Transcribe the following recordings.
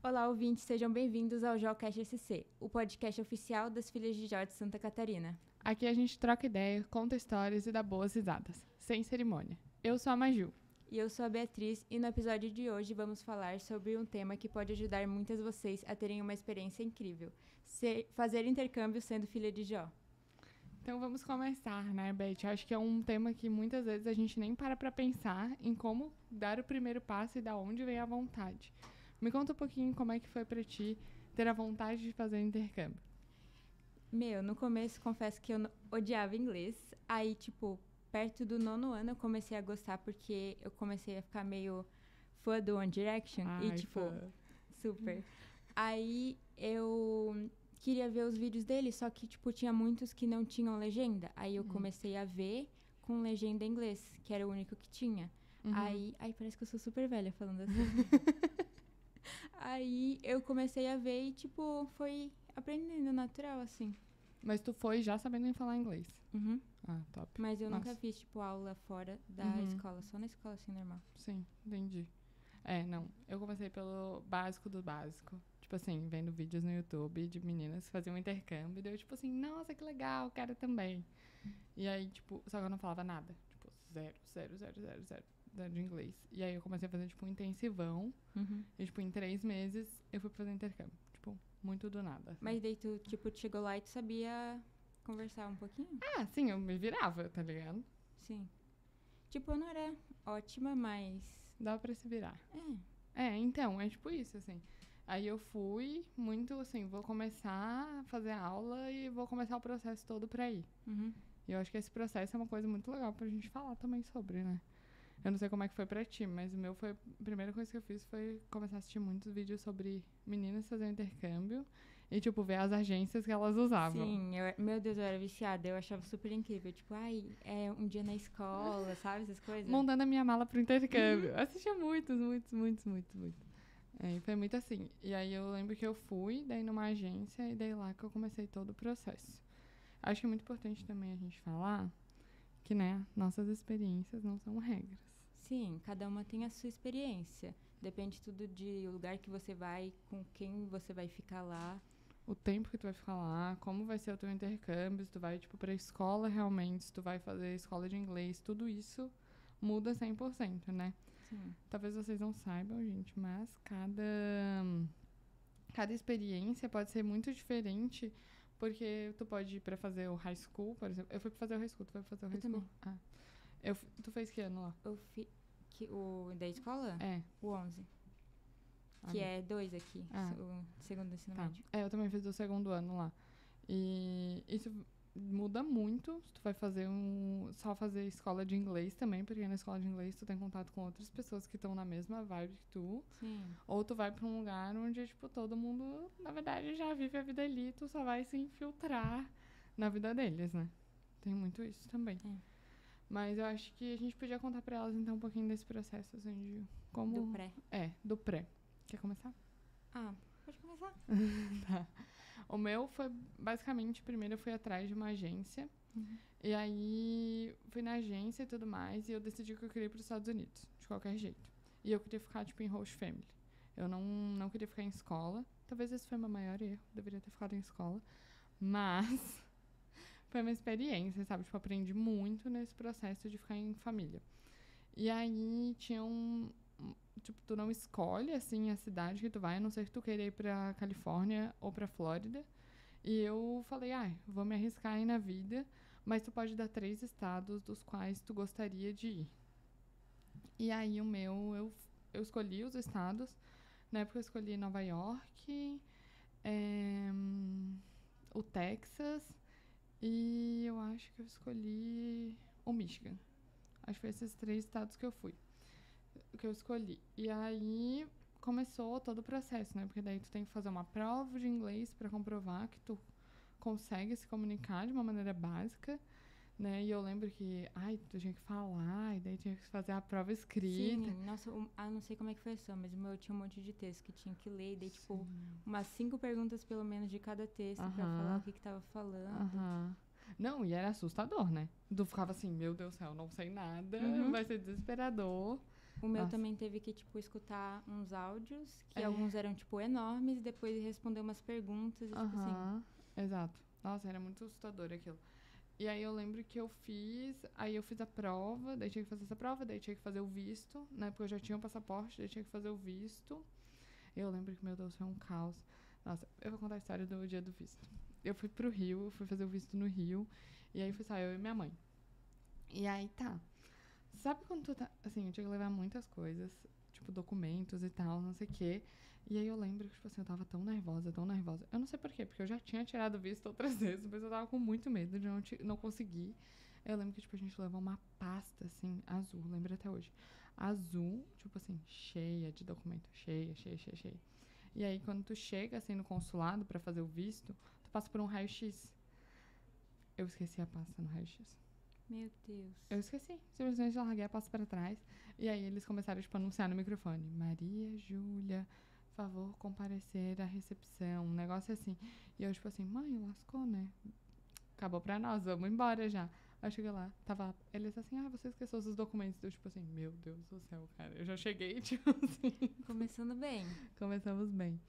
Olá, ouvintes, sejam bem-vindos ao JoCast SC, o podcast oficial das Filhas de Jó de Santa Catarina. Aqui a gente troca ideia, conta histórias e dá boas risadas, sem cerimônia. Eu sou a Maju. E eu sou a Beatriz, e no episódio de hoje vamos falar sobre um tema que pode ajudar muitas vocês a terem uma experiência incrível, fazer intercâmbio sendo filha de Jó. Então vamos começar, né, Beth? Acho que é um tema que muitas vezes a gente nem para pensar em como dar o primeiro passo e da onde vem a vontade. Me conta um pouquinho como é que foi pra ti ter a vontade de fazer intercâmbio. No começo, confesso que eu odiava inglês. Aí, perto do 9º ano, eu comecei a gostar porque eu comecei a ficar meio fã do One Direction. Ai, super. Aí, eu queria ver os vídeos dele, só que, tinha muitos que não tinham legenda. Aí, eu comecei a ver com legenda em inglês, que era o único que tinha. Aí, parece que eu sou super velha falando assim. Aí, eu comecei a ver e, foi aprendendo natural, assim. Mas tu foi já sabendo falar inglês? Uhum. Ah, top. Mas eu nunca fiz, aula fora da escola, só na escola, assim, normal. Sim, entendi. Não, eu comecei pelo básico do básico. Tipo assim, vendo vídeos no YouTube de meninas que faziam intercâmbio. E deu tipo assim, nossa, que legal, quero também. E aí, só que eu não falava nada. Zero de inglês. E aí eu comecei a fazer, um intensivão. E, em 3 meses, eu fui fazer intercâmbio. Muito do nada. Assim. Mas daí tu, chegou lá e tu sabia conversar um pouquinho? Ah, sim, eu me virava, tá ligado? Sim. Eu não era ótima, mas... Dava pra se virar. Então, é isso, assim. Aí eu fui muito, assim, vou começar a fazer aula e vou começar o processo todo pra ir. E eu acho que esse processo é uma coisa muito legal pra gente falar também sobre, né? Eu não sei como é que foi pra ti, mas o meu foi... A primeira coisa que eu fiz foi começar a assistir muitos vídeos sobre meninas fazendo intercâmbio e, ver as agências que elas usavam. Sim, meu Deus, eu era viciada. Eu achava super incrível. Um dia na escola, sabe? Essas coisas. Montando a minha mala pro intercâmbio. Eu assistia muitos. E foi muito assim. E aí eu lembro que eu fui, daí numa agência, e daí lá que eu comecei todo o processo. Acho que é muito importante também a gente falar que, né, nossas experiências não são regras. Sim, cada uma tem a sua experiência. Depende tudo do lugar que você vai, com quem você vai ficar lá. O tempo que tu vai ficar lá, como vai ser o teu intercâmbio, se tu vai, pra escola realmente, se tu vai fazer escola de inglês, tudo isso muda 100%, né? Sim. Talvez vocês não saibam, gente, mas cada experiência pode ser muito diferente, porque tu pode ir pra fazer o high school, por exemplo. Eu fui pra fazer o high school, tu foi pra fazer o high school? Também. Tu fez que ano lá? Eu fiz... O da escola? O 11. Que é 2 aqui, o segundo ensino médio. Eu também fiz o 2º ano lá. E isso muda muito se tu vai fazer só fazer escola de inglês também, porque na escola de inglês tu tem contato com outras pessoas que estão na mesma vibe que tu. Sim. Ou tu vai pra um lugar onde, todo mundo, na verdade, já vive a vida ali, tu só vai se infiltrar na vida deles, né? Tem muito isso também. Mas eu acho que a gente podia contar pra elas, então, um pouquinho desse processo, assim, de como... Do pré. Do pré. Quer começar? Pode começar. Tá. O meu foi, basicamente, primeiro eu fui atrás de uma agência. E aí, fui na agência e tudo mais, e eu decidi que eu queria ir pros Estados Unidos, de qualquer jeito. E eu queria ficar, em host family. Eu não queria ficar em escola. Talvez esse foi o meu maior erro, deveria ter ficado em escola. Mas... foi uma experiência, sabe? Aprendi muito nesse processo de ficar em família. E aí, tinha tu não escolhe, assim, a cidade que tu vai, a não ser que tu queira ir pra Califórnia ou pra Flórida. E eu falei, vou me arriscar aí na vida, mas tu pode dar 3 estados dos quais tu gostaria de ir. E aí, o meu, eu escolhi os estados. Na época, eu escolhi Nova York, o Texas... E eu acho que eu escolhi o Michigan. Acho que foi esses 3 estados que eu escolhi. E aí começou todo o processo, né? Porque daí tu tem que fazer uma prova de inglês pra comprovar que tu consegue se comunicar de uma maneira básica, né? E eu lembro que, tu tinha que falar, e daí tinha que fazer a prova escrita. Sim, nossa, não sei como é que foi essa, mas o meu tinha um monte de texto que tinha que ler, e daí, umas 5 perguntas, pelo menos, de cada texto pra falar o que tava falando. Não, e era assustador, né? Tu ficava assim, meu Deus do céu, não sei nada, vai ser desesperador. O meu Nossa. também teve que, tipo, escutar uns áudios, que É. alguns eram, tipo, enormes, depois responder umas perguntas, e, tipo assim... Aham, exato. Nossa, era muito assustador aquilo. E aí eu lembro que eu fiz a prova, daí tinha que fazer essa prova, daí tinha que fazer o visto, né? Porque eu já tinha o passaporte, daí tinha que fazer o visto. Eu lembro que, meu Deus, foi um caos. Nossa, eu vou contar a história do dia do visto. Eu fui pro Rio, eu fui fazer o visto no Rio, e aí fui só eu e minha mãe. E aí tá. Sabe quando tu tá. Assim, eu tinha que levar muitas coisas, tipo documentos e tal, não sei o quê. E aí eu lembro que, tipo assim, eu tava tão nervosa, tão nervosa. Eu não sei por quê, porque eu já tinha tirado o visto outras vezes, mas eu tava com muito medo de não conseguir. Eu lembro que, tipo, a gente levou uma pasta, assim, azul, lembro até hoje. Azul, tipo assim, cheia de documento. Cheia, cheia, cheia, cheia. E aí, quando tu chega, assim, no consulado pra fazer o visto, tu passa por um raio-x. Eu esqueci a pasta no raio-x. Meu Deus. Eu esqueci. Simplesmente larguei a pasta pra trás. E aí eles começaram, tipo, a anunciar no microfone. Maria Júlia, favor comparecer à recepção. Um negócio assim. E eu, tipo assim, mãe, lascou, né? Acabou pra nós, vamos embora já. Aí eu cheguei lá, tava... Eles assim, você esqueceu os documentos. Eu, tipo assim, meu Deus do céu, cara. Eu já cheguei, tipo assim. Começando bem. Começamos bem.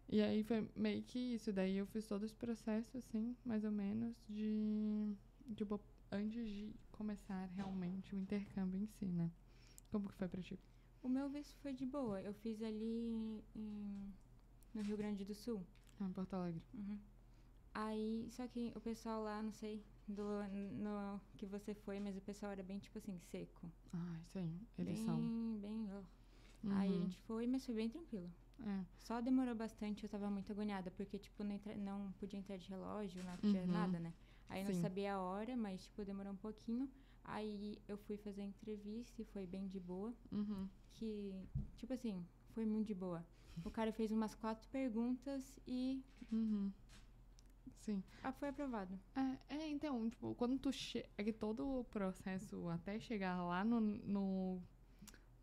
E aí foi meio que isso. Daí eu fiz todo esse processo, assim, mais ou menos, tipo, antes de começar realmente o intercâmbio em si, né? Como que foi pra ti? O meu visto foi de boa. Eu fiz ali no Rio Grande do Sul. Ah, Porto Alegre. Uhum. Aí, só que o pessoal lá, não sei no que você foi, mas o pessoal era bem, tipo assim, seco. Ah, isso aí. Eles bem, são. bem... Uhum. Aí a gente foi, mas foi bem tranquilo. É. Só demorou bastante, eu tava muito agoniada, porque, tipo, não podia entrar de relógio, não podia nada, né? Aí não Sim. sabia a hora, mas, tipo, demorou um pouquinho. Aí eu fui fazer a entrevista e foi bem de boa. Uhum. Que, tipo assim, foi muito de boa. O cara fez umas 4 perguntas e Uhum. Sim. foi aprovado. Então, tipo, quando tu chega. É que todo o processo até chegar lá no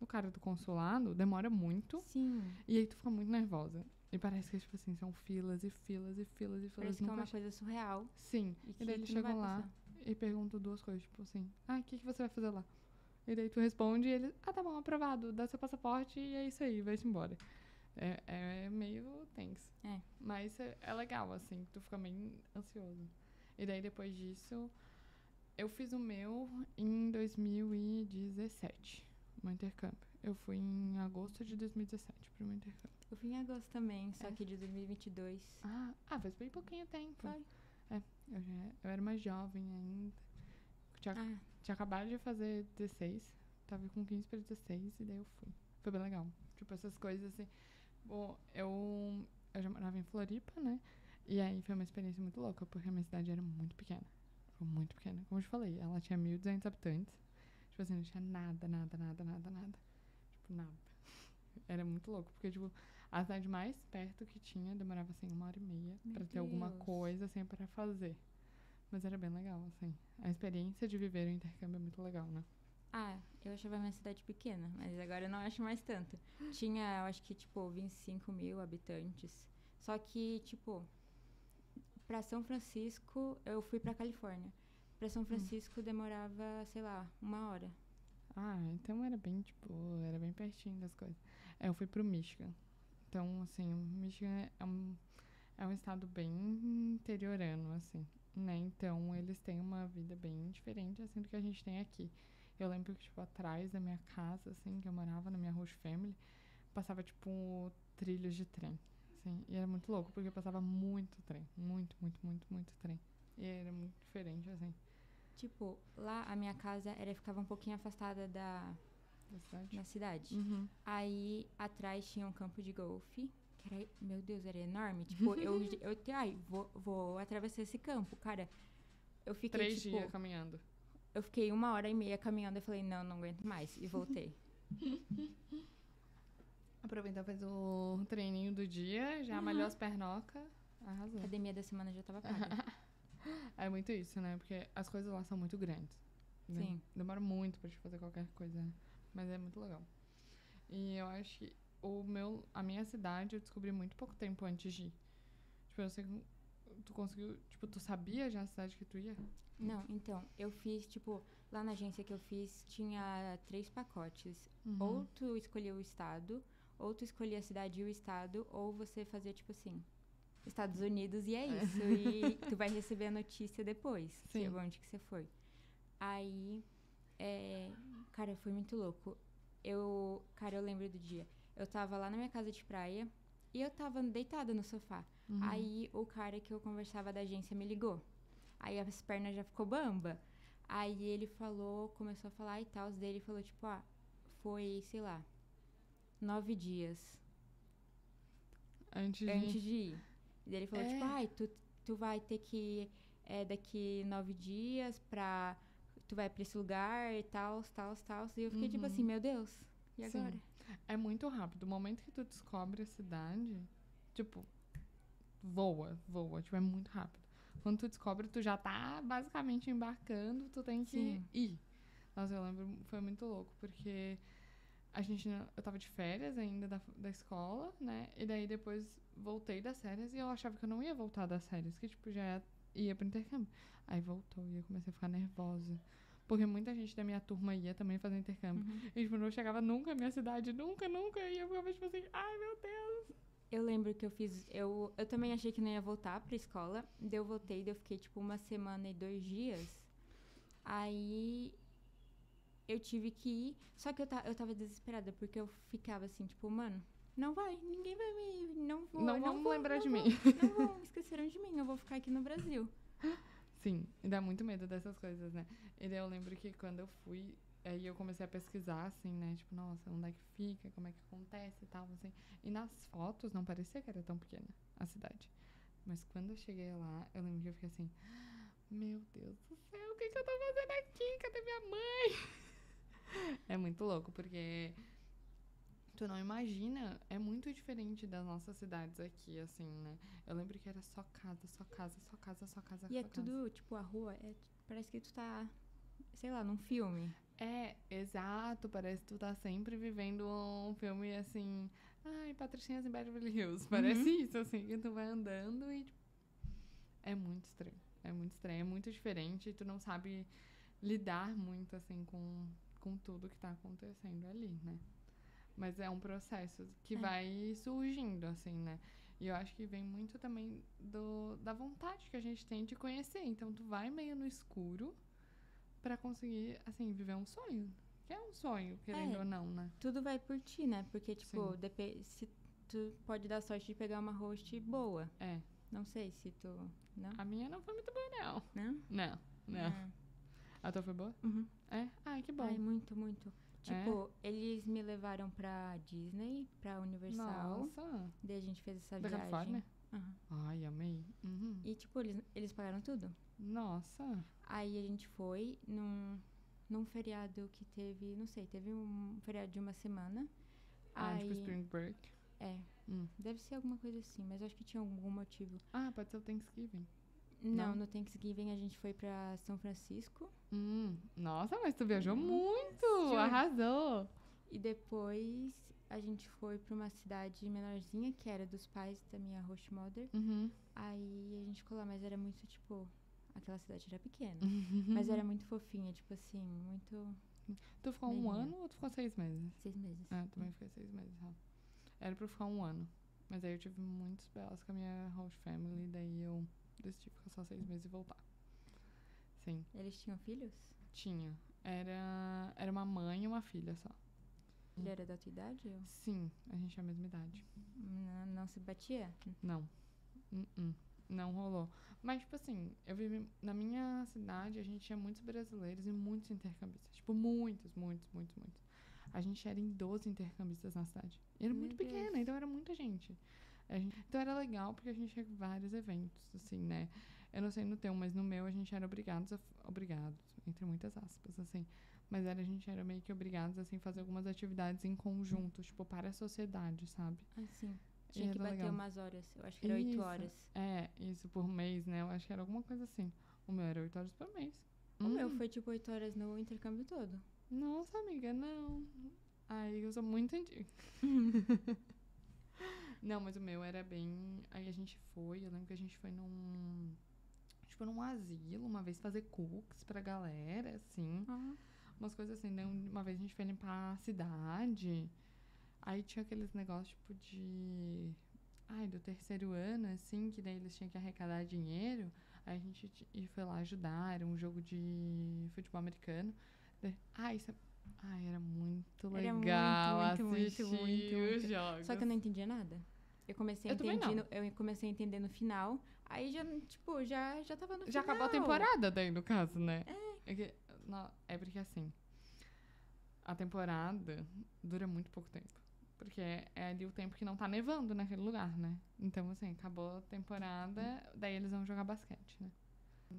cara do consulado demora muito. Sim. E aí tu fica muito nervosa. E parece que, tipo assim, são filas e filas e filas e filas. Parece que é uma coisa surreal. Sim. E daí eles chegam lá e perguntam 2 coisas, tipo assim, o que você vai fazer lá? E daí tu responde e eles, tá bom, aprovado, dá seu passaporte e é isso aí, vai-se embora. É meio tenso. Mas é legal, assim, tu fica bem ansioso. E daí depois disso, eu fiz o meu em 2017, o intercâmbio. Eu fui em agosto de 2017 pro meu intercâmbio. Eu fui em agosto também, só que de 2022. Faz bem pouquinho tempo. Foi. Eu era mais jovem ainda. Tinha acabado de fazer 16. Tava com 15 para 16 e daí eu fui. Foi bem legal. Tipo, essas coisas assim. Bom, eu já morava em Floripa, né? E aí foi uma experiência muito louca, porque a minha cidade era muito pequena. Foi muito pequena. Como eu te falei, ela tinha 1.200 habitantes. Tipo assim, não tinha nada. Tipo, nada. Era muito louco, porque, tipo, a cidade mais perto que tinha demorava, assim, 1h30 pra ter alguma coisa, assim, pra fazer. Mas era bem legal, assim. A experiência de viver o intercâmbio é muito legal, né? Eu achava a minha cidade pequena, mas agora eu não acho mais tanto. Tinha, eu acho que, tipo, 25 mil habitantes. Só que, tipo, pra São Francisco, eu fui pra Califórnia. Pra São Francisco demorava, sei lá, 1 hora. Então era bem, tipo, era bem pertinho das coisas. Eu fui pro Michigan. Então, assim, o Michigan é um estado bem interiorano, assim, né? Então, eles têm uma vida bem diferente, assim, do que a gente tem aqui. Eu lembro que, tipo, atrás da minha casa, assim, que eu morava na minha Rouge Family, passava, tipo, trilhos de trem, assim. E era muito louco, porque passava muito trem. Muito trem. E era muito diferente, assim. Tipo, lá a minha casa ficava um pouquinho afastada da cidade. Uhum. Aí, atrás tinha um campo de golfe, que era, meu Deus, era enorme. Tipo, vou atravessar esse campo. Cara, eu fiquei, 3 dias caminhando. Eu fiquei 1h30 caminhando e falei, não aguento mais. E voltei. Aproveitou, fez o treininho do dia, já malhou as pernocas. Arrasou. A academia da semana já tava paga. É muito isso, né? Porque as coisas lá são muito grandes. Né? Sim. Demora muito pra te fazer qualquer coisa. Mas é muito legal. E eu acho que a minha cidade eu descobri muito pouco tempo antes de ir. Tipo, eu sei que tu conseguiu, tipo, tu sabia já a cidade que tu ia? Não, então, eu fiz, tipo, lá na agência que eu fiz, tinha 3 pacotes. Ou tu escolhia o estado, ou tu escolhia a cidade e o estado, ou você fazia, tipo assim, Estados Unidos e é isso. E tu vai receber a notícia depois, que Sim. onde que você foi. Aí, cara, foi muito louco. Eu lembro do dia. Eu tava lá na minha casa de praia e eu tava deitada no sofá. Aí o cara que eu conversava da agência me ligou. Aí as pernas já ficou bamba. Aí ele falou, começou a falar e tal, dele falou, tipo, foi, sei lá, 9 dias antes de ir. E daí ele falou, tipo, tu vai ter que ir daqui 9 dias pra... Tu vai pra esse lugar e tal. E eu fiquei tipo assim, meu Deus, e agora? Sim. É muito rápido. O momento que tu descobre a cidade, tipo, voa. Tipo, é muito rápido. Quando tu descobre, tu já tá basicamente embarcando, tu tem que ir. Nossa, eu lembro, foi muito louco, porque eu tava de férias ainda da escola, né? E daí depois voltei das férias e eu achava que eu não ia voltar das férias, que tipo, já ia pro intercâmbio. Aí voltou e eu comecei a ficar nervosa. Porque muita gente da minha turma ia também fazer intercâmbio. E tipo, não chegava nunca à minha cidade, nunca. E eu ficava tipo assim, ai meu Deus. Eu lembro que eu também achei que não ia voltar pra escola. Daí eu voltei, daí eu fiquei tipo 1 semana e 2 dias. Aí eu tive que ir. Só que eu tava desesperada, porque eu ficava assim, tipo, mano, não vai, ninguém vai me. Não vão lembrar de mim. Não vão, esqueceram de mim, eu vou ficar aqui no Brasil. Sim, e dá muito medo dessas coisas, né? E daí eu lembro que quando eu fui, aí eu comecei a pesquisar, assim, né? Tipo, nossa, onde é que fica, como é que acontece e tal, assim. E nas fotos não parecia que era tão pequena a cidade. Mas quando eu cheguei lá, eu lembro que eu fiquei assim, meu Deus do céu, o que eu tô fazendo aqui? Cadê minha mãe? É muito louco, porque tu não imagina, é muito diferente das nossas cidades aqui, assim, né? Eu lembro que era só casa. E é tudo, tipo, a rua, parece que tu tá, sei lá, num filme. É, exato, parece que tu tá sempre vivendo um filme, assim, ai, Patricinhas em Beverly Hills, parece isso, assim, que tu vai andando e, tipo, é muito estranho, é muito diferente, e tu não sabe lidar muito, assim, com tudo que tá acontecendo ali, né? Mas é um processo que vai surgindo, assim, né? E eu acho que vem muito também da vontade que a gente tem de conhecer. Então, tu vai meio no escuro pra conseguir, assim, viver um sonho. Que é um sonho, querendo ou não, né? Tudo vai por ti, né? Porque, tipo, se tu pode dar sorte de pegar uma host boa. É. Não sei se tu... Não? A minha não foi muito boa, não. Não? Não. A tua foi boa? É? Ai, que bom. Ai, muito. Tipo, eles me levaram pra Disney, pra Universal. Nossa. Daí a gente fez essa Da viagem. Califórnia? Ai, amei. E, tipo, eles pagaram tudo. Nossa. Aí a gente foi num feriado que teve, não sei, teve um feriado de 1 semana. Tipo Spring Break. Deve ser alguma coisa assim, mas eu acho que tinha algum motivo. Pode ser o Thanksgiving. Não, no Thanksgiving a gente foi pra São Francisco. Nossa, mas tu viajou muito! Arrasou! E depois a gente foi pra uma cidade menorzinha, que era dos pais da minha host mother. Aí a gente ficou lá, mas era muito, tipo... Aquela cidade era pequena. Mas era muito fofinha, tipo assim, muito... Tu ficou um ano ou tu ficou 6 meses? 6 meses. Também fiquei 6 meses. Era pra eu ficar um ano. Mas aí eu tive muitos belos com a minha host family, daí eu decidi ficar só 6 meses e voltar. Sim. Eles tinham filhos? Tinha. Era uma mãe e uma filha só. Ele era da tua idade? Ou? Sim, a gente tinha a mesma idade. Não se batia? Não. Não rolou. Mas, tipo assim, eu vivi... Na minha cidade, a gente tinha muitos brasileiros e muitos intercambistas. Tipo, muitos. A gente era em 12 intercambistas na cidade. E era muito pequena, então era muita gente. Então era legal porque a gente tinha vários eventos, assim, né? Eu não sei no teu, mas no meu a gente era obrigados, entre muitas aspas, assim. Mas a gente era meio que obrigados, assim, a fazer algumas atividades em conjunto, tipo, para a sociedade, sabe? Sim. Tinha que bater legal. Umas horas. Eu acho que era 8 horas. Isso por mês, né? Eu acho que era alguma coisa assim. O meu era 8 horas por mês. O meu foi tipo 8 horas no intercâmbio todo. Nossa, amiga, não. Ai, eu sou muito antiga. Não, mas o meu era bem... Aí a gente foi, eu lembro que a gente foi num... Tipo, num asilo, uma vez fazer cookies pra galera, assim. Umas coisas assim, né? Uma vez a gente foi limpar a cidade. Aí tinha aqueles negócios, tipo, de... Ai, do terceiro ano, assim, que daí eles tinham que arrecadar dinheiro. Aí a gente foi lá ajudar, era um jogo de futebol americano. Isso era muito legal assistir os jogos. Só que eu não entendia nada. Eu comecei a entender no final, aí já, tipo, já tava no final. Já acabou a temporada daí, no caso, né? É porque, assim, a temporada dura muito pouco tempo. Porque é ali o tempo que não tá nevando naquele lugar, né? Então, assim, acabou a temporada, daí eles vão jogar basquete, né?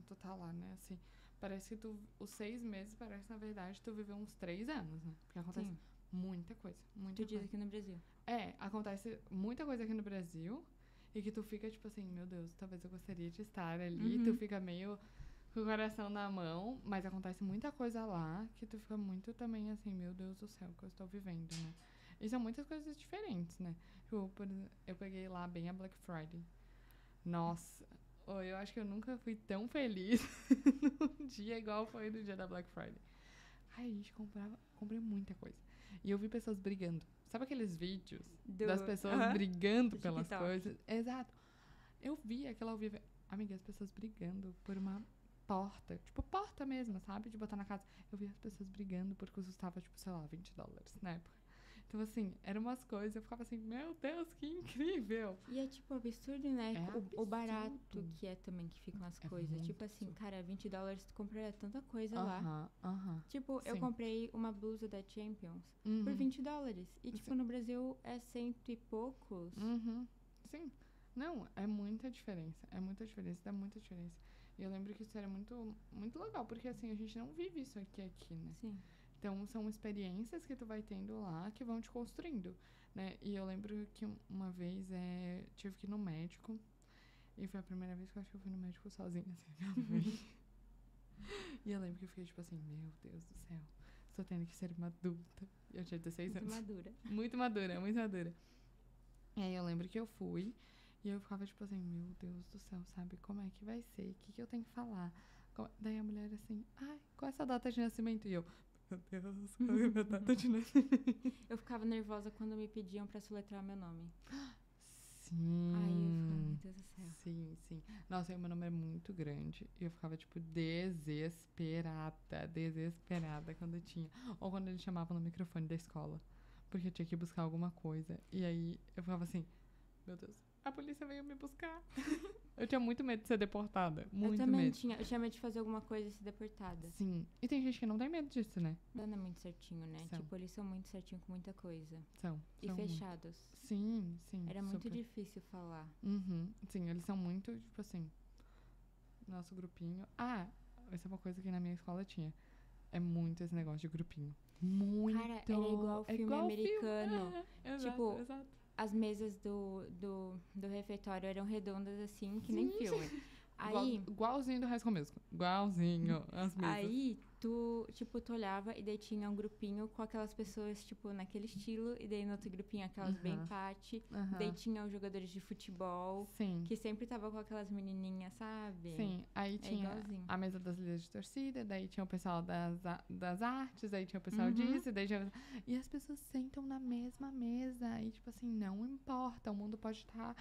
Tu tá lá, né? Assim, parece que os 6 meses, parece, na verdade, tu viveu uns 3 anos, né? Porque acontece muita coisa, muita coisa. Tu diz aqui no Brasil. Acontece muita coisa aqui no Brasil e que tu fica, tipo assim, meu Deus, talvez eu gostaria de estar ali. Tu fica meio com o coração na mão, mas acontece muita coisa lá que tu fica muito também assim, meu Deus do céu, que eu estou vivendo, né? E são muitas coisas diferentes, né? Eu peguei lá bem a Black Friday. Nossa, eu acho que eu nunca fui tão feliz num dia igual foi no dia da Black Friday. Ai, a gente comprei muita coisa. E eu vi pessoas brigando. Sabe aqueles vídeos das pessoas brigando pelas coisas? Exato. Eu vi aquela ao vivo. Amiga, as pessoas brigando por uma porta. Tipo, porta mesmo, sabe? De botar na casa. Eu vi as pessoas brigando porque custava, tipo, sei lá, $20 na época. Então, assim, eram umas coisas, eu ficava assim, meu Deus, que incrível! E é, tipo, absurdo, né? Absurdo. O barato que é também que ficam as coisas. Tipo assim, cara, $20 tu compraria tanta coisa lá. Tipo, eu comprei uma blusa da Champions por $20. E, tipo, no Brasil é 100 e poucos. Sim. Não, é muita diferença. É muita diferença, dá muita diferença. E eu lembro que isso era muito, muito legal, porque, assim, a gente não vive isso aqui, né? Sim. Então, são experiências que tu vai tendo lá que vão te construindo, né? E eu lembro que uma vez tive que ir no médico. E foi a primeira vez que eu acho que eu fui no médico sozinha, assim, E eu lembro que eu fiquei tipo assim, meu Deus do céu, estou tendo que ser uma adulta. E eu tinha 16 anos. Muito madura, muito madura. E aí eu lembro que eu fui e eu ficava tipo assim, meu Deus do céu, sabe? Como é que vai ser? O que eu tenho que falar? Daí a mulher assim, qual é essa data de nascimento? E eu... Meu Deus, qual é a minha data de nascimento? Eu ficava nervosa quando me pediam pra soletrar meu nome. Sim. Ai, eu ficava, meu Deus do céu. Sim. Nossa, meu nome é muito grande. E eu ficava, tipo, desesperada quando eu tinha. Ou quando eles chamavam no microfone da escola. Porque eu tinha que buscar alguma coisa. E aí eu ficava assim, meu Deus, a polícia veio me buscar. Eu tinha muito medo de ser deportada. Muito medo. Eu também tinha. Eu tinha medo de fazer alguma coisa e ser deportada. Sim. E tem gente que não tem medo disso, né? Não é muito certinho, né? Tipo, eles são muito certinhos com muita coisa. São fechados. Sim. Era muito difícil falar. Sim, eles são muito, tipo assim... Nosso grupinho... essa é uma coisa que na minha escola tinha. É muito esse negócio de grupinho. Muito! Cara, era igual filme americano. Tipo, exato. As mesas do refeitório eram redondas assim, que nem filme. Aí, igualzinho do High School Musical. Igualzinho as mesas. Aí, tu olhava e daí tinha um grupinho com aquelas pessoas, tipo, naquele estilo. E daí no outro grupinho, aquelas bem empate. Daí tinha os jogadores de futebol. Sim. Que sempre tava com aquelas menininhas, sabe? Sim. Aí tinha a mesa das líderes de torcida. Daí tinha o pessoal das artes. Daí tinha o pessoal disso. E as pessoas sentam na mesma mesa. E, tipo assim, não importa. O mundo pode estar...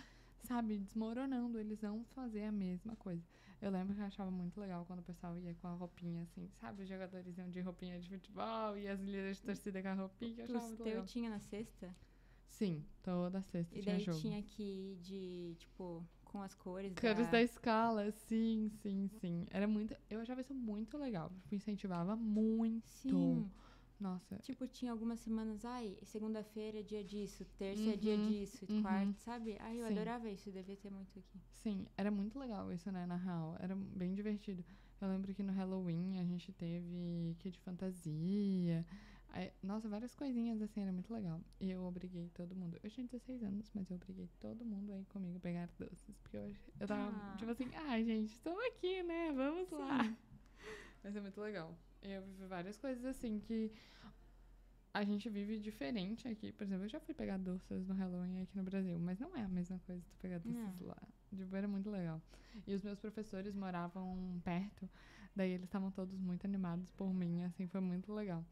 sabe, desmoronando, eles vão fazer a mesma coisa. Eu lembro que eu achava muito legal quando o pessoal ia com a roupinha assim, sabe, os jogadores iam de roupinha de futebol e as líderes de torcida com a roupinha, eu achava muito legal. Tinha na sexta? Sim, toda sexta tinha jogo. E daí tinha que ir de, tipo, com as cores da escala, sim. Era muito, eu achava isso muito legal, me incentivava muito. Sim. Nossa. Tipo, tinha algumas semanas, segunda-feira é dia disso, terça é dia disso, quarta, sabe? Eu adorava isso, devia ter muito aqui. Sim, era muito legal isso, né, na real. Era bem divertido. Eu lembro que no Halloween a gente teve kit de fantasia. Nossa, várias coisinhas assim, era muito legal. E eu obriguei todo mundo. Eu tinha 16 anos, mas eu obriguei todo mundo aí comigo a pegar doces. Porque eu tava, tipo assim, gente, estamos aqui, né? Vamos lá. Mas é muito legal. Eu vivi várias coisas assim que... a gente vive diferente aqui. Por exemplo, eu já fui pegar doces no Halloween aqui no Brasil, mas não é a mesma coisa tu pegar doces lá. Tipo, era muito legal. E os meus professores moravam perto, daí eles estavam todos muito animados por mim, assim, foi muito legal.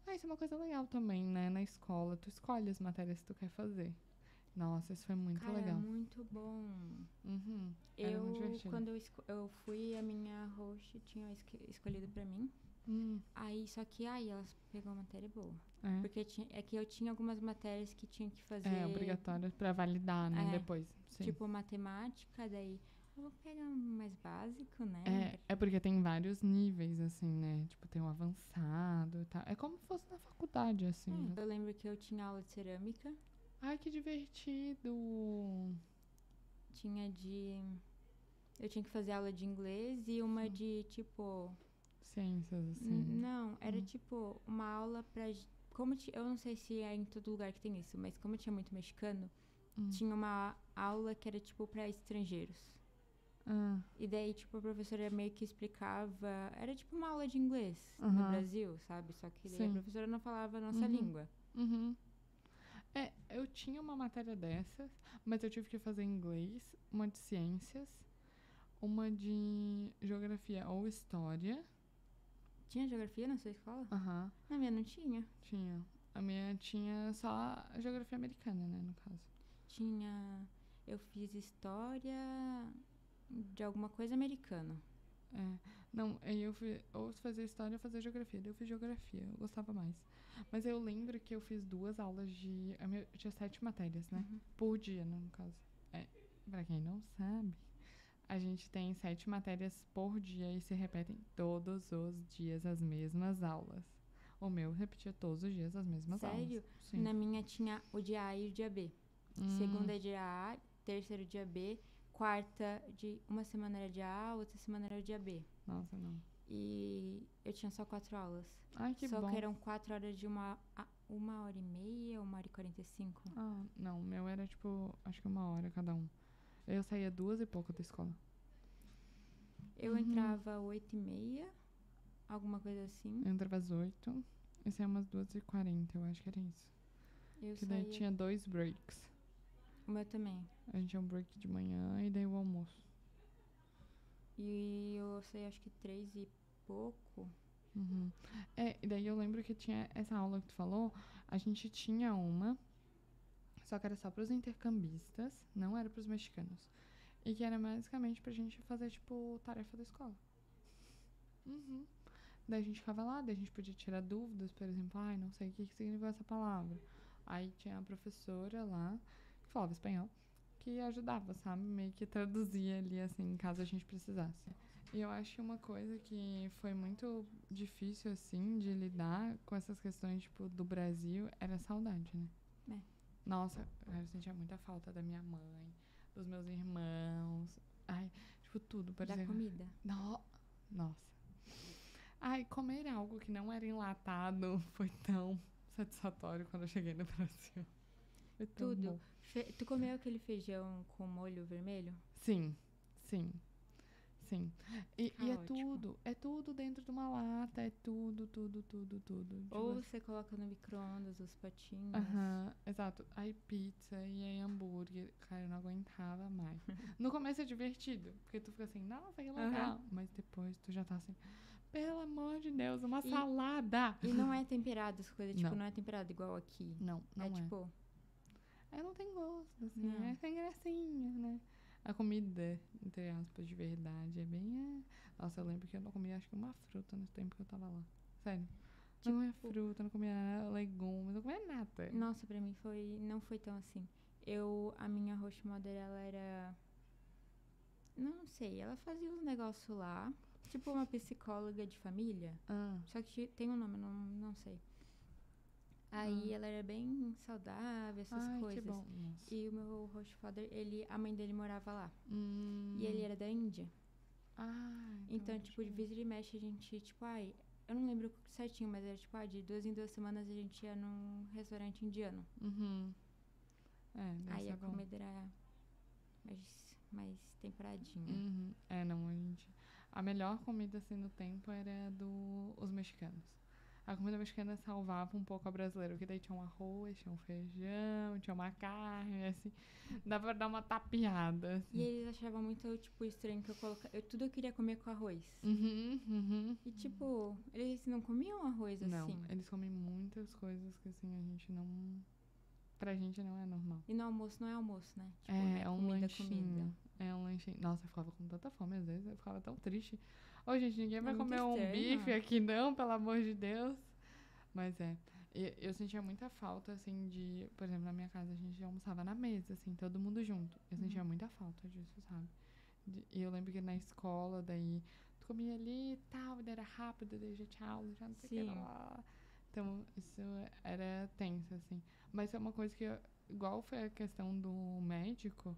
Ah, isso é uma coisa legal também, né? Na escola, tu escolhe as matérias que tu quer fazer. Nossa, isso foi muito Cara, legal. é muito bom. Uhum. Era muito divertido. Quando eu fui, a minha host tinha escolhido pra mim. Aí, só que aí ela pegou uma matéria boa. É. Porque é que eu tinha algumas matérias que tinha que fazer. É, obrigatórias pra validar, né? Depois. Sim. Tipo, matemática, daí eu vou pegar um mais básico, né? É porque tem vários níveis, assim, né? Tipo, tem um avançado e tal. É como se fosse na faculdade, assim. Né? Eu lembro que eu tinha aula de cerâmica. Ai, que divertido! Eu tinha que fazer aula de inglês e uma de, tipo... Ciências, assim. Não, era tipo uma aula pra... eu não sei se é em todo lugar que tem isso, mas como tinha muito mexicano, tinha uma aula que era, tipo, pra estrangeiros. E daí, tipo, a professora meio que explicava... Era tipo uma aula de inglês no Brasil, sabe? Só que daí a professora não falava a nossa língua. É, eu tinha uma matéria dessas, mas eu tive que fazer em inglês, uma de ciências, uma de geografia ou história. Tinha geografia na sua escola? Aham. Na minha não tinha. Tinha. A minha tinha só a geografia americana, né, no caso. Eu fiz história de alguma coisa americana. Não, aí eu fui ou fazer história ou fazer geografia. Daí eu fiz geografia, eu gostava mais. Mas eu lembro que eu fiz 2 aulas de... Eu tinha 7 matérias, né? Por dia, né, no caso. Pra quem não sabe, a gente tem 7 matérias por dia e se repetem todos os dias as mesmas aulas. O meu repetia todos os dias as mesmas aulas. Sério? Sim. Na minha tinha o dia A e o dia B. Segunda é dia A, terceiro dia B, quarta de uma semana era dia A, outra semana era dia B. Nossa, não. E eu tinha só 4 aulas. Ai, que bom. Só que eram 4 horas de 1h30, 1h45. Ah, não, o meu era tipo, acho que 1 hora cada um. Eu saía 2 e pouco da escola. Eu entrava 8h30, alguma coisa assim. Eu entrava às 8 e saía umas 2h40, eu acho que era isso. Que daí tinha 2 breaks. O meu também. A gente tinha um break de manhã e daí o almoço. E eu saía acho que 3 e pouco. E daí eu lembro que tinha essa aula que tu falou, a gente tinha uma, só que era só pros intercambistas, não era pros mexicanos. E que era basicamente pra gente fazer, tipo, tarefa da escola. Daí a gente ficava lá, daí a gente podia tirar dúvidas, por exemplo, não sei o que significa essa palavra. Aí tinha a professora lá, que falava espanhol, que ajudava, sabe? Meio que traduzia ali, assim, caso a gente precisasse. E eu acho que uma coisa que foi muito difícil, assim, de lidar com essas questões, tipo, do Brasil, era a saudade, né? Nossa, eu sentia muita falta da minha mãe, dos meus irmãos. Ai, tipo, tudo. Por exemplo, da comida. Nossa. Ai, comer algo que não era enlatado foi tão satisfatório quando eu cheguei no Brasil. Foi tão bom. Tu comeu aquele feijão com molho vermelho? Sim. E é tudo dentro de uma lata, é tudo. Ou você coloca no micro-ondas os patinhos. Exato. Aí pizza e aí hambúrguer. Cara, eu não aguentava mais. No começo é divertido, porque tu fica assim, nossa, que legal. Mas depois tu já tá assim, pelo amor de Deus, uma salada. E não é temperado as coisas, tipo, não é temperado igual aqui. Não é. Tipo... não tem gosto, assim, é sem gracinha, né? A comida, entre aspas, de verdade, é bem... Nossa, eu lembro que eu não comia, acho que uma fruta no tempo que eu tava lá. Sério. Não comia fruta, não comia legumes, não comia nada. Nossa, pra mim não foi tão assim. A minha host mother, ela era... Não sei, ela fazia uns negócios lá. Tipo uma psicóloga de família. Só que tem um nome, não sei. Aí ela era bem saudável, essas coisas. Que bom. E o meu host father, a mãe dele morava lá. E ele era da Índia. Então, tipo, de vez em mexe a gente, tipo, eu não lembro certinho, mas era tipo, de 2 em 2 semanas a gente ia num restaurante indiano. Aí a comida era mais temperadinha. A melhor comida, assim, no tempo era os mexicanos. a comida mexicana salvava um pouco a brasileira, porque daí tinha um arroz, tinha um feijão, tinha uma carne, assim, dava pra dar uma tapeada, assim. E eles achavam muito, tipo, estranho que eu colocava... Tudo eu queria comer com arroz. E, tipo, eles não comiam arroz Não, assim. eles comem muitas coisas que, assim, a gente não... Pra gente não é normal. E no almoço não é almoço, né? Tipo, não é É um comida, lanchinho. É um lanchinho. Nossa, eu ficava com tanta fome às vezes, eu ficava tão triste. Ô, gente, ninguém vai muito comer um estranho. bife aqui não, pelo amor de Deus. Mas é. Eu sentia muita falta, assim, de... Por exemplo, na minha casa a gente almoçava na mesa, assim, todo mundo junto. Eu sentia muita falta disso, sabe? E eu lembro que na escola, daí, tu comia ali e tal, daí era rápido, daí já tinha aula, já não sei o que Sim. lá. Então, isso era tenso, assim. Mas é uma coisa que, igual foi a questão do médico,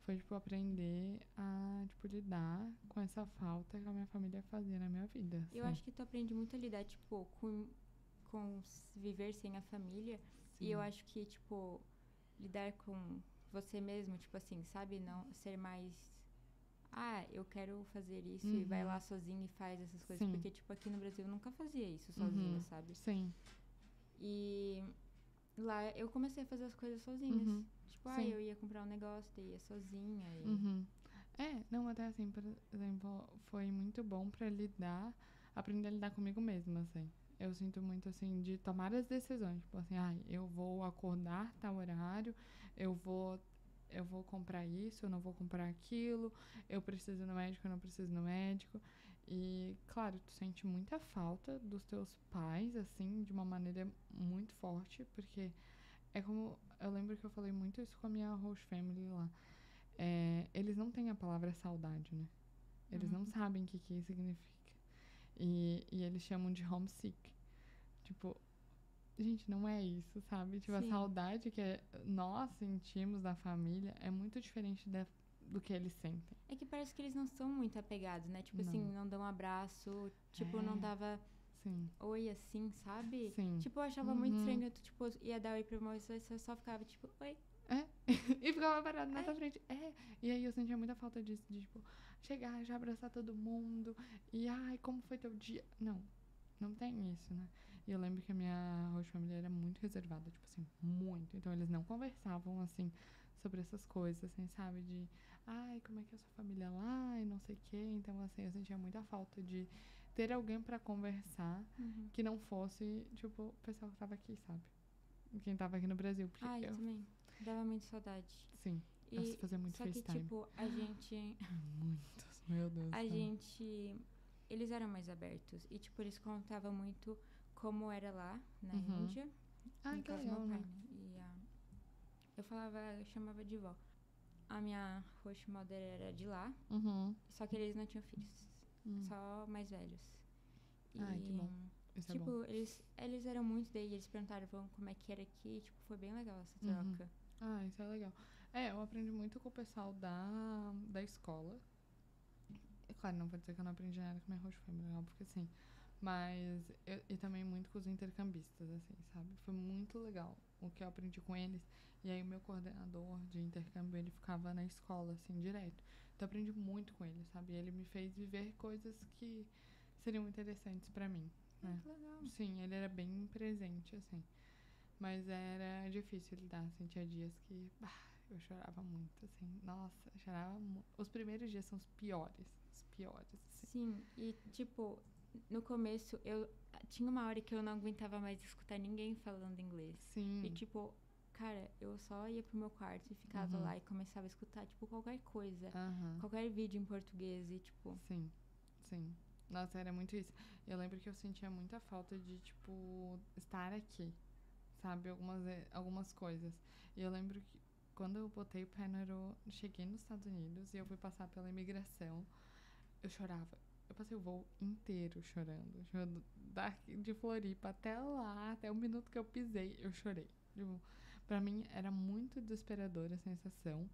foi, tipo, aprender a, tipo, lidar com essa falta que a minha família fazia na minha vida. Eu assim. acho que tu aprende muito a lidar, tipo, com viver sem a família. Sim. E eu acho que, tipo, lidar com você mesmo, tipo assim, sabe? Não ser mais... Ah, eu quero fazer isso e vai lá sozinho e faz essas coisas. Sim. Porque, tipo, aqui no Brasil eu nunca fazia isso sozinha, sabe? Sim. E lá eu comecei a fazer as coisas sozinhas. Tipo, Sim. eu ia comprar um negócio, daí ia sozinha. E... Não, até assim, por exemplo, foi muito bom pra aprender a lidar comigo mesma, assim. Eu sinto muito, assim, de tomar as decisões. Tipo assim, eu vou acordar tal horário, eu vou comprar isso, eu não vou comprar aquilo, eu preciso ir no médico, eu não preciso ir no médico. E, claro, tu sente muita falta dos teus pais, assim, de uma maneira muito forte, porque é como... Eu lembro que eu falei muito isso com a minha host family lá. Eles não têm a palavra saudade, né? Eles não sabem o que isso significa. E eles chamam de homesick. Tipo, gente, não é isso, sabe? Tipo, a Sim. saudade que nós sentimos da família é muito diferente do que eles sentem. É que parece que eles não são muito apegados, né? Tipo assim, não dão um abraço, tipo, não dava Sim. oi assim, sabe? Sim. Tipo, eu achava muito estranho, tu, tipo, ia dar oi pra uma pessoa e você só ficava, tipo, oi. E ficava parado na tua frente. E aí eu sentia muita falta disso, de, tipo, chegar, já abraçar todo mundo. E, como foi teu dia? Não tem isso, né? E eu lembro que a minha host família era muito reservada, tipo assim, muito. Então eles não conversavam, assim, sobre essas coisas, assim, sabe? De, como é que é a sua família lá e não sei o quê. Então, assim, eu sentia muita falta de ter alguém pra conversar que não fosse, tipo, o pessoal que tava aqui, sabe? Quem tava aqui no Brasil. Porque eu também. Dava muito saudade. Sim. Nossa, fazia muito só que, FaceTime. tipo, a gente... Muitos, meu Deus. A gente... Eles eram mais abertos. E, tipo, eles contavam muito como era lá, na Índia. No Que caso, legal, meu pai, né? né? Eu chamava de vó. A minha host mother era de lá. Só que eles não tinham filhos. Só mais velhos. Que bom. Isso tipo, é bom. eles eram muito daí. Eles perguntaram como é que era aqui. Tipo, foi bem legal essa troca. Isso é legal. Eu aprendi muito com o pessoal da escola. Claro, não vou dizer que eu não aprendi nada com minha host family, óbvio que sim. Mas, e também muito com os intercambistas, assim, sabe? Foi muito legal o que eu aprendi com eles. E aí, o meu coordenador de intercâmbio, ele ficava na escola, assim, direto. Então, eu aprendi muito com ele, sabe? E ele me fez viver coisas que seriam interessantes pra mim, né? Que legal. Sim, ele era bem presente, assim. Mas era difícil lidar, assim, tinha dias que eu chorava muito, assim. Nossa, eu chorava muito. Os primeiros dias são os piores, assim. Sim, e tipo, no começo eu tinha uma hora que eu não aguentava mais escutar ninguém falando inglês. Sim. E tipo, cara, eu só ia pro meu quarto e ficava lá e começava a escutar, tipo, qualquer coisa. Qualquer vídeo em português e tipo... Sim. Nossa, era muito isso. Eu lembro que eu sentia muita falta de, tipo, estar aqui, sabe? Algumas coisas. E eu lembro que quando eu botei o pé no aeroporto, cheguei nos Estados Unidos e eu fui passar pela imigração, eu chorava. Eu passei o voo inteiro chorando. De Floripa até lá, até o minuto que eu pisei, eu chorei. Tipo, pra mim era muito desesperadora a sensação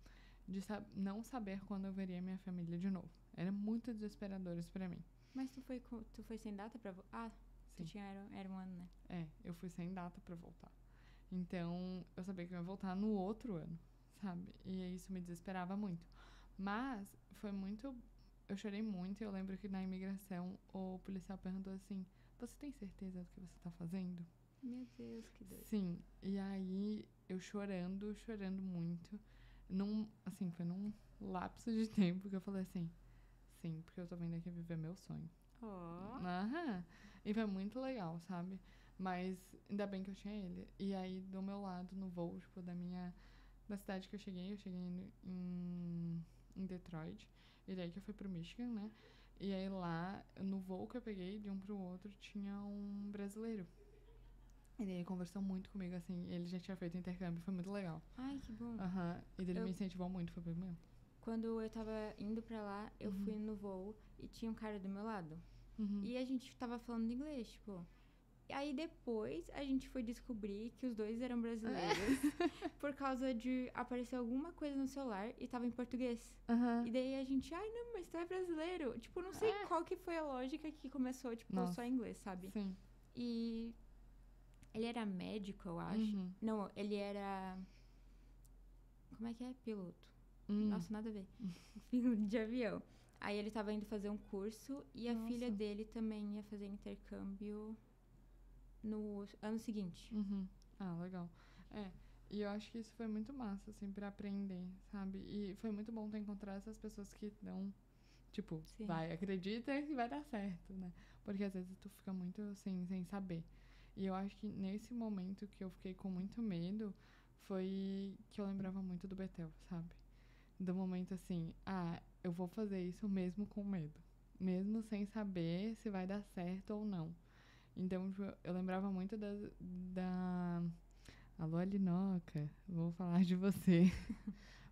de não saber quando eu veria minha família de novo. Era muito desesperador isso pra mim. Mas tu foi sem data pra voltar? Sim. Tu era um ano, né? Eu fui sem data pra voltar. Então, eu sabia que eu ia voltar no outro ano, sabe? E isso me desesperava muito. Mas, foi muito... Eu chorei muito e eu lembro que na imigração o policial perguntou assim, você tem certeza do que você tá fazendo? Meu Deus, que doido. Sim, e aí eu chorando muito. Foi num lapso de tempo que eu falei assim, sim, porque eu tô vindo aqui viver meu sonho. Ó. Aham. E foi muito legal, sabe? Mas ainda bem que eu tinha ele. E aí, do meu lado, no voo, tipo, da cidade que eu cheguei em Detroit. E daí que eu fui pro Michigan, né? E aí lá, no voo que eu peguei, de um pro outro, tinha um brasileiro. E daí ele conversou muito comigo, assim, ele já tinha feito intercâmbio, foi muito legal. Ai, que bom. Aham. E daí ele me incentivou muito, foi bem mesmo. Quando eu tava indo pra lá, eu Uhum. fui no voo e tinha um cara do meu lado. Uhum. E a gente tava falando inglês, tipo. E aí depois a gente foi descobrir que os dois eram brasileiros por causa de aparecer alguma coisa no celular e tava em português. Aham. E daí a gente, ai não, mas tu é brasileiro. Tipo, não sei qual que foi a lógica que começou, tipo, Nossa. só em inglês, sabe? Sim. E ele era médico, eu acho. Uhum. Não, ele era. Como é que é? Piloto. Hum. Nossa, nada a ver. Piloto de avião. Aí ele tava indo fazer um curso e a Nossa. filha dele também ia fazer intercâmbio no ano seguinte. Uhum. Ah, legal. É, e eu acho que isso foi muito massa, assim, pra aprender, sabe? E foi muito bom ter encontrado essas pessoas que dão, tipo, Sim. vai, acredita que vai dar certo, né? Porque às vezes tu fica muito, assim, sem saber. E eu acho que nesse momento que eu fiquei com muito medo, foi que eu lembrava muito do Betel, sabe? Do momento assim, eu vou fazer isso mesmo com medo. Mesmo sem saber se vai dar certo ou não. Então, tipo, eu lembrava muito da... Alô, Alinoca, vou falar de você.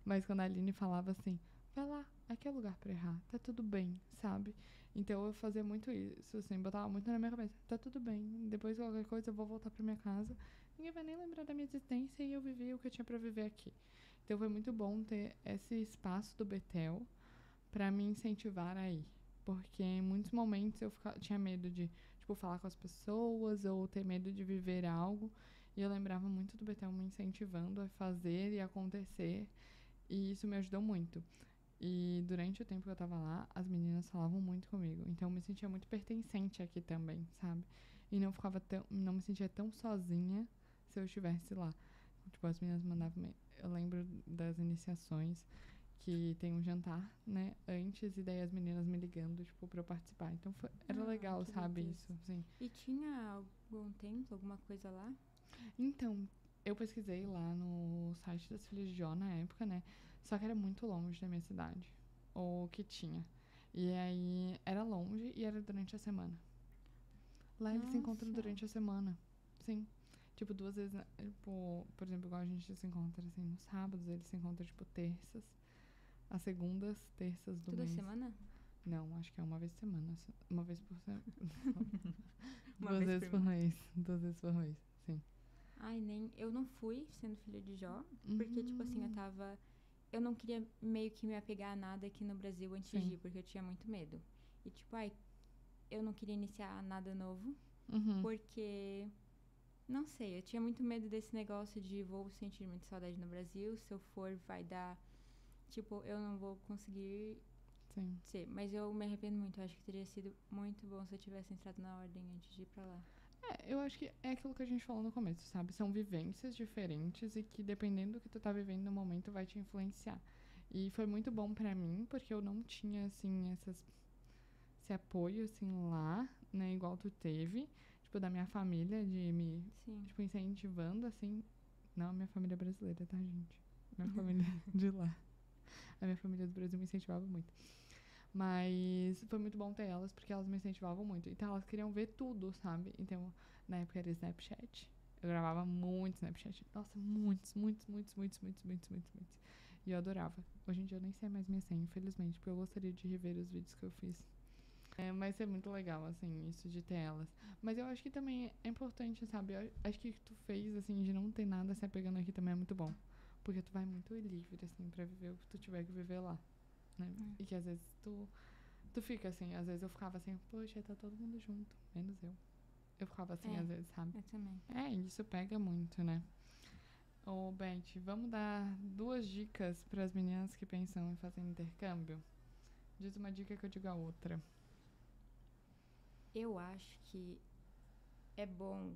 Mas quando a Aline falava assim, vai lá, aqui é o lugar pra errar, tá tudo bem, sabe? Então eu fazia muito isso, assim, botava muito na minha cabeça, tá tudo bem, depois qualquer coisa eu vou voltar pra minha casa, ninguém vai nem lembrar da minha existência e eu vivi o que eu tinha pra viver aqui. Então foi muito bom ter esse espaço do Betel pra me incentivar a ir. Porque em muitos momentos eu tinha medo de, tipo, falar com as pessoas ou ter medo de viver algo. E eu lembrava muito do Betel me incentivando a fazer e acontecer. E isso me ajudou muito. E durante o tempo que eu tava lá, as meninas falavam muito comigo. Então eu me sentia muito pertencente aqui também, sabe? E não me sentia tão sozinha se eu estivesse lá. Tipo, as meninas mandavam. Eu lembro das iniciações que tem um jantar, né, antes, e daí as meninas me ligando, tipo, pra eu participar. Então era legal, que sabe, beleza. isso, assim. E tinha algum templo, alguma coisa lá? Então, eu pesquisei lá no site das Filhas de Jó na época, né, só que era muito longe da minha cidade, ou que tinha. E aí, era longe e era durante a semana. Lá eles se encontram Nossa. durante a semana, sim. Tipo, 2 vezes, tipo, por exemplo, igual a gente se encontra, assim, nos sábados, eles se encontram, tipo, terças. As segundas, terças do Toda mês. semana? Não, acho que é uma vez por semana. Uma vez por semana. Uma Duas vez vezes por por mês. 2 vezes por mês, sim. Ai, nem. Eu não fui sendo filha de Jó, porque, tipo assim, eu tava. Eu não queria meio que me apegar a nada aqui no Brasil antes Sim. de ir, porque eu tinha muito medo. E, tipo, eu não queria iniciar nada novo, Uhum. porque. Não sei, eu tinha muito medo desse negócio de vou sentir muita saudade no Brasil, se eu for vai dar. Tipo, eu não vou conseguir Sim. ser. Mas eu me arrependo muito, eu acho que teria sido muito bom se eu tivesse entrado na ordem antes de ir pra lá. Eu acho que é aquilo que a gente falou no começo, sabe? São vivências diferentes e que dependendo do que tu tá vivendo no momento vai te influenciar. E foi muito bom pra mim, porque eu não tinha, assim, esse apoio, assim, lá, né? Igual tu teve. Tipo, da minha família, de me, Sim. tipo, incentivando, assim. Não a minha família brasileira, tá, gente? Minha família de lá. A minha família do Brasil me incentivava muito. Mas foi muito bom ter elas, porque elas me incentivavam muito. Então elas queriam ver tudo, sabe? Então, na época era Snapchat. Eu gravava muito Snapchat. Nossa, muitos. E eu adorava. Hoje em dia eu nem sei mais minha senha, infelizmente, porque eu gostaria de rever os vídeos que eu fiz. Mas é muito legal, assim, isso de ter elas. Mas eu acho que também é importante, sabe? Eu acho que o que tu fez, assim, de não ter nada se apegando aqui também é muito bom. Porque tu vai muito livre, assim, pra viver o que tu tiver que viver lá, né? E que às vezes tu fica assim, às vezes eu ficava assim, poxa, tá todo mundo junto, menos eu. Eu ficava assim, às vezes, sabe? Eu também. Isso pega muito, né? Ô, Beth, vamos dar 2 dicas pras meninas que pensam em fazer intercâmbio? Diz uma dica que eu digo a outra. Eu acho que é bom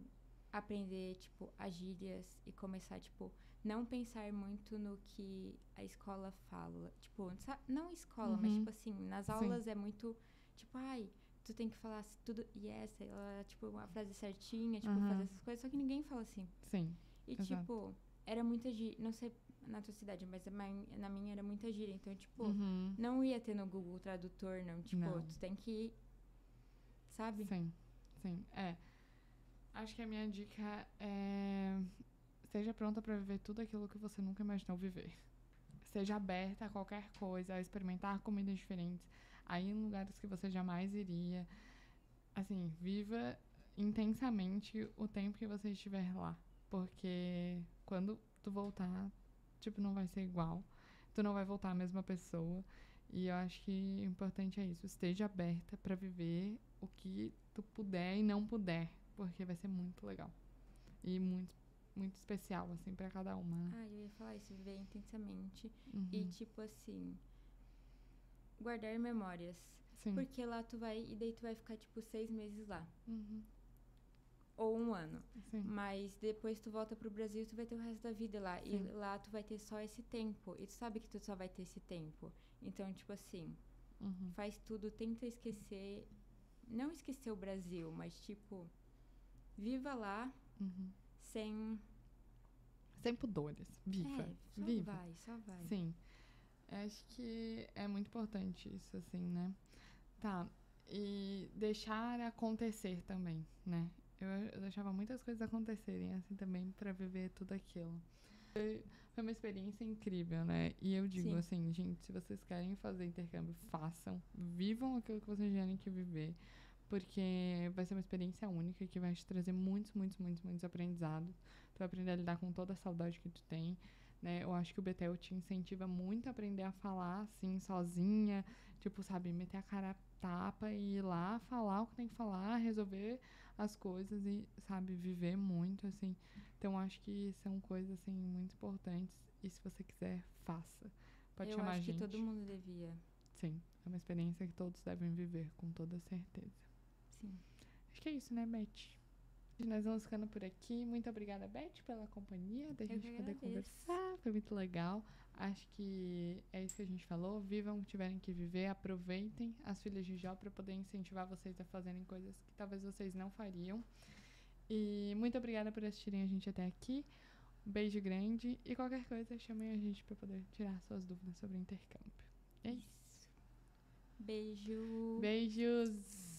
aprender, tipo, as gírias e começar, tipo, não pensar muito no que a escola fala. Tipo, não escola, mas, tipo assim, nas Sim. aulas é muito, tipo, ai, tu tem que falar tudo yes, tipo, uma frase certinha, tipo, fazer essas coisas, só que ninguém fala assim. Sim. E, Exato. tipo, era muita gíria, não sei na tua cidade, mas na minha era muita gíria. Então, tipo, não ia ter no Google Tradutor, não. Tipo, Não. tu tem que, sabe? Sim, sim. Acho que a minha dica é: esteja pronta pra viver tudo aquilo que você nunca imaginou viver. Esteja aberta a qualquer coisa, a experimentar comidas diferentes, a ir em lugares que você jamais iria. Assim, viva intensamente o tempo que você estiver lá. Porque quando tu voltar, tipo, não vai ser igual. Tu não vai voltar a mesma pessoa. E eu acho que o importante é isso. Esteja aberta pra viver o que tu puder e não puder. Porque vai ser muito legal. E muito, muito especial, assim, pra cada uma, né? Ah, eu ia falar isso, viver intensamente. E, tipo assim, guardar memórias. Sim. Porque lá tu vai, e daí tu vai ficar, tipo, 6 meses lá. Uhum. Ou 1 ano. Sim. Mas depois tu volta pro Brasil, tu vai ter o resto da vida lá. Sim. E lá tu vai ter só esse tempo. E tu sabe que tu só vai ter esse tempo. Então, tipo assim, faz tudo, tenta esquecer. Não esquecer o Brasil, mas tipo, viva lá sem. Sem pudores. Viva. Só Viva. vai, só vai. Sim. Acho que é muito importante isso, assim, né? Tá. E deixar acontecer também, né? Eu deixava muitas coisas acontecerem, assim, também, pra viver tudo aquilo. Foi uma experiência incrível, né? E eu digo, Sim. assim, gente, se vocês querem fazer intercâmbio, façam. Vivam aquilo que vocês querem que viver. Porque vai ser uma experiência única que vai te trazer muitos, muitos, muitos, muitos aprendizados. Tu vai aprender a lidar com toda a saudade que tu tem, né? Eu acho que o Betel te incentiva muito a aprender a falar, assim, sozinha. Tipo, sabe, meter a cara a tapa e ir lá falar o que tem que falar, resolver as coisas e, sabe, viver muito, assim. Então, acho que são coisas, assim, muito importantes. E se você quiser, faça. Pode chamar a gente. Eu acho que todo mundo devia. Sim, é uma experiência que todos devem viver, com toda certeza. Sim. Acho que é isso, né, Beth? Nós vamos ficando por aqui. Muito obrigada, Beth, pela companhia, da gente poder conversar. Foi muito legal. Acho que é isso que a gente falou. Vivam o que tiverem que viver. Aproveitem as filhas de Jó para poder incentivar vocês a fazerem coisas que talvez vocês não fariam. E muito obrigada por assistirem a gente até aqui. Um beijo grande. E qualquer coisa, chamem a gente para poder tirar suas dúvidas sobre o intercâmbio. É isso. Beijo. Beijos.